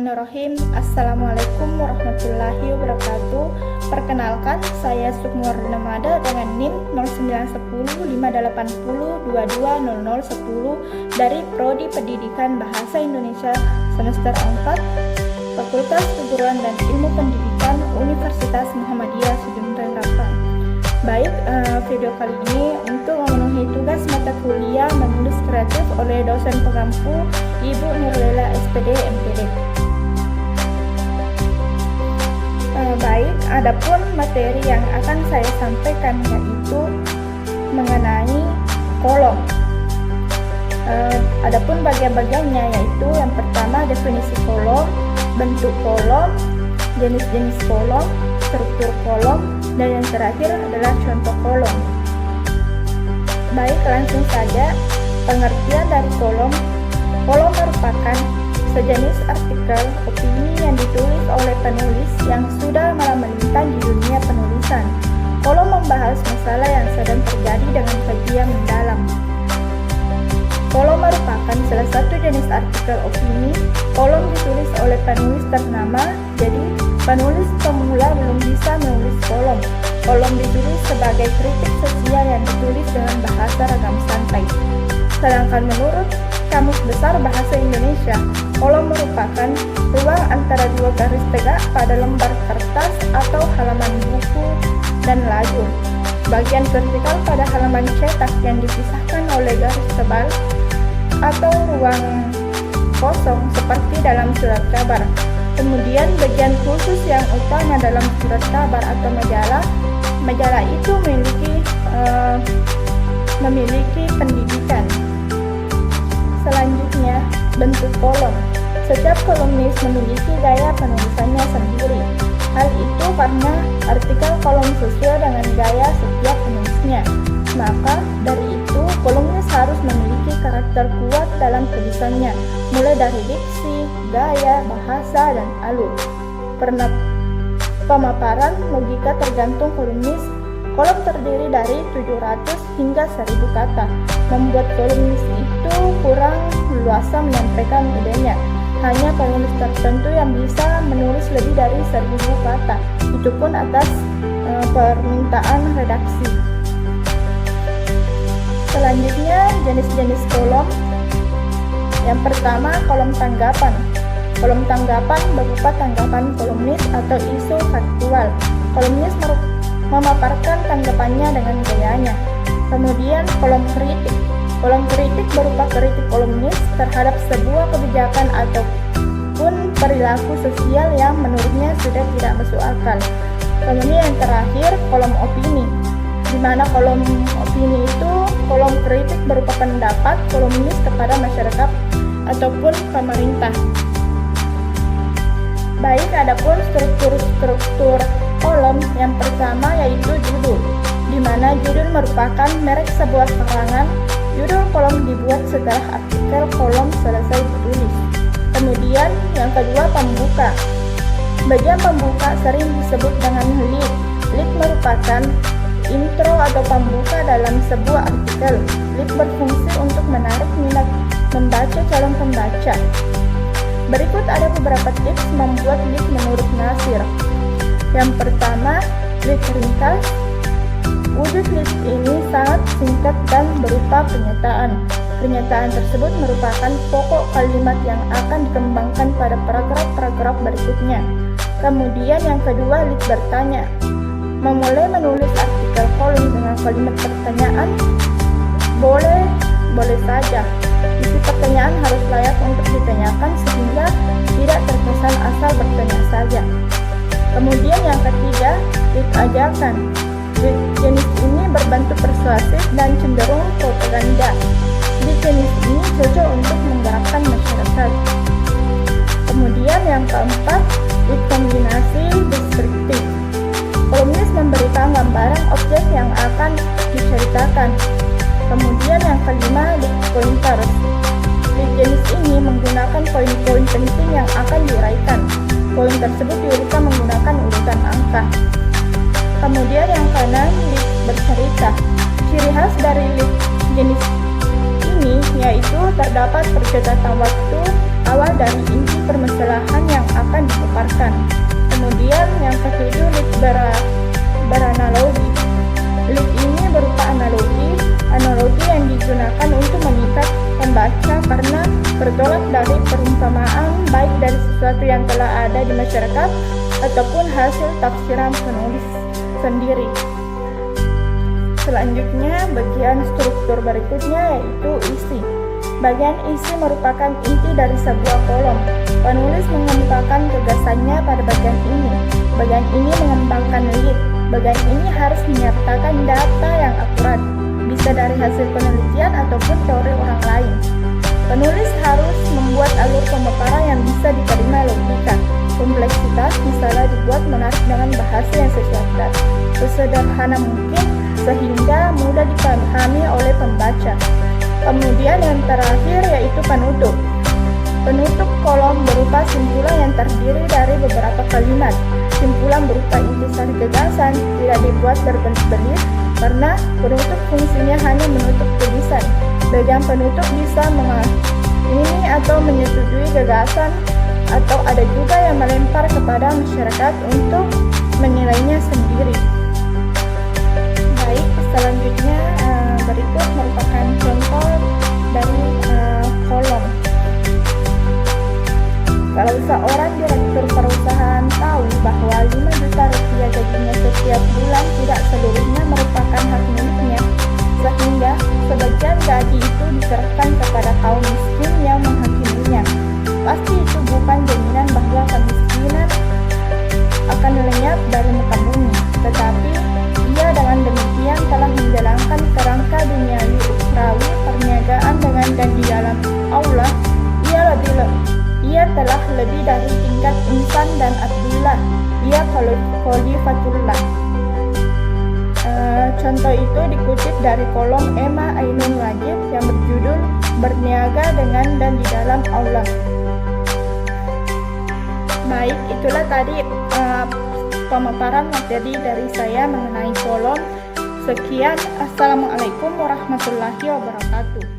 Bismillahirrahmanirrahim. Assalamualaikum warahmatullahi wabarakatuh. Perkenalkan, saya Sukmawardina Mada dengan NIM 09105802200010 dari Prodi Pendidikan Bahasa Indonesia semester 4, Fakultas Keguruan dan Ilmu Pendidikan Universitas Muhammadiyah Sudirman Rafah. Baik, video kali ini untuk memenuhi tugas mata kuliah menulis kreatif oleh dosen pengampu Ibu Nurlela SPD MPD. Baik, adapun materi yang akan saya sampaikan yaitu mengenai kolom. Adapun bagian-bagiannya yaitu yang pertama definisi kolom, bentuk kolom, jenis-jenis kolom, struktur kolom, dan yang terakhir adalah contoh kolom. Baik, langsung saja. Pengertian dari kolom. Kolom merupakan sejenis artikel opini yang ditulis oleh penulis yang sudah melintang di dunia penulisan. Kolom membahas masalah yang sedang terjadi dengan kajian mendalam. Kolom merupakan salah satu jenis artikel opini. Kolom ditulis oleh penulis ternama, jadi penulis pemula belum bisa menulis kolom. Kolom ditulis sebagai kritik sosial yang ditulis dengan bahasa ragam santai. Sedangkan menurut Kamus Besar Bahasa Indonesia, kolom merupakan ruang antara dua garis tegak pada lembar kertas atau halaman buku dan lajur. Bagian vertikal pada halaman cetak yang dipisahkan oleh garis tebal atau ruang kosong seperti dalam surat kabar. Kemudian bagian khusus yang utama dalam surat kabar atau majalah itu memiliki pendidikan. Selanjutnya, bentuk kolom. Setiap kolomnis memiliki gaya penulisannya sendiri. Hal itu karena artikel kolom sesuai dengan gaya setiap penulisnya. Maka dari itu, kolomnis harus memiliki karakter kuat dalam tulisannya, mulai dari diksi, gaya, bahasa, dan alur. Pemaparan logika tergantung kolomnis. Kolom terdiri dari 700 hingga 1000 kata. Membuat kolomnis itu kurang leluasa menyampaikan idenya. Hanya penulis tertentu yang bisa menulis lebih dari 1000 kata. Itu pun atas permintaan redaksi. Selanjutnya, jenis-jenis kolom. Yang pertama, kolom tanggapan. Kolom tanggapan berupa tanggapan kolomnis atau isu faktual. Kolomnis memaparkan tanggapannya dengan gayanya. Kemudian, kolom kritik. Kolom kritik berupa kritik kolomnis terhadap sebuah kebijakan ataupun perilaku sosial yang menurutnya sudah tidak masuk akal. Kemudian yang terakhir, kolom opini, di mana kolom opini itu kolom kritik berupa pendapat kolomnis kepada masyarakat ataupun pemerintah. Baik, adapun struktur kolom, yang pertama yaitu judul, di mana judul merupakan merek sebuah karangan. Judul kolom dibuat setelah artikel kolom selesai ditulis. Kemudian yang kedua, pembuka. Bagian pembuka sering disebut dengan lead. Lead merupakan intro atau pembuka dalam sebuah artikel. Lead berfungsi untuk menarik minat membaca calon pembaca. Berikut ada beberapa tips membuat lead menurut Nasir. Yang pertama, lead ringkas. Wujud lead ini sangat singkat dan berupa pernyataan. Pernyataan tersebut merupakan pokok kalimat yang akan dikembangkan pada paragraf-paragraf berikutnya. Kemudian yang kedua, lead bertanya. Memulai menulis artikel kolom dengan kalimat pertanyaan boleh saja. Isi pertanyaan harus layak untuk ditanyakan sehingga tidak terkesan asal bertanya saja. Kemudian yang ketiga, lead ajakan. Lead jenis ini berbentuk persuasif dan cenderung propaganda. Lead jenis ini cocok untuk menggerakkan masyarakat. Kemudian yang keempat, lead kombinasi deskriptif. Kolomnis memberikan gambaran objek yang akan diceritakan. Kemudian yang kelima, lead pointers. Lead jenis ini menggunakan poin-poin penting yang akan diuraikan. Poin tersebut diuraikan menggunakan urutan angka. Kemudian yang keenam, lead bercerita. Ciri khas dari lead jenis ini yaitu terdapat percepatan waktu, awal dari inti permasalahan yang akan dipaparkan. Kemudian yang ketujuh, lead beranalogi. Lead ini berupa analogi yang digunakan untuk mengikat pembaca karena bertolak dari perumpamaan baik dari sesuatu yang telah ada di masyarakat ataupun hasil tafsiran penulis sendiri. Selanjutnya, bagian struktur berikutnya yaitu isi. Bagian isi merupakan inti dari sebuah kolom. Penulis mengemukakan gagasannya pada bagian ini. Bagian ini mengembangkan lead. Bagian ini harus menyertakan data yang akurat, bisa dari hasil penelitian ataupun teori orang lain. Penulis harus membuat alur pemaparan yang bisa diterima logika. Kompleksitas misalnya dibuat menarik dengan bahasa yang sesederhana mungkin sehingga mudah dipahami oleh pembaca. Kemudian yang terakhir yaitu penutup. Penutup kolom berupa simpulan yang terdiri dari beberapa kalimat. Simpulan berupa intisari gagasan, tidak dibuat berbelit-belit karena penutup fungsinya hanya menutup tulisan. Bagian penutup bisa mengamini atau menyetujui gagasan, atau ada juga yang melempar kepada masyarakat untuk menilainya sendiri. Baik, selanjutnya berikut merupakan contoh dari kolom. Kalau seorang direktur perusahaan tahu bahwa 5 juta rupiah gajinya setiap bulan tidak seluruhnya merupakan hak miliknya, sehingga sebagian gaji itu diserahkan kepada kaum miskin yang menghakiminya, pasti itu bukan jaminan bahwa kemiskinan akan lenyap dari muka bumi, tetapi ia dengan demikian telah menjalankan kerangka duniawi ukhrawi perniagaan dengan dan di dalam Allah ia telah lebih dari tingkat insan dan Abdullah, ia khalifatullah. Contoh itu dikutip dari kolom Emma Ainun Wajib yang berjudul Berniaga dengan dan di dalam Allah. Baik, itulah tadi pemaparan materi dari saya mengenai kolom. Sekian, Assalamualaikum warahmatullahi wabarakatuh.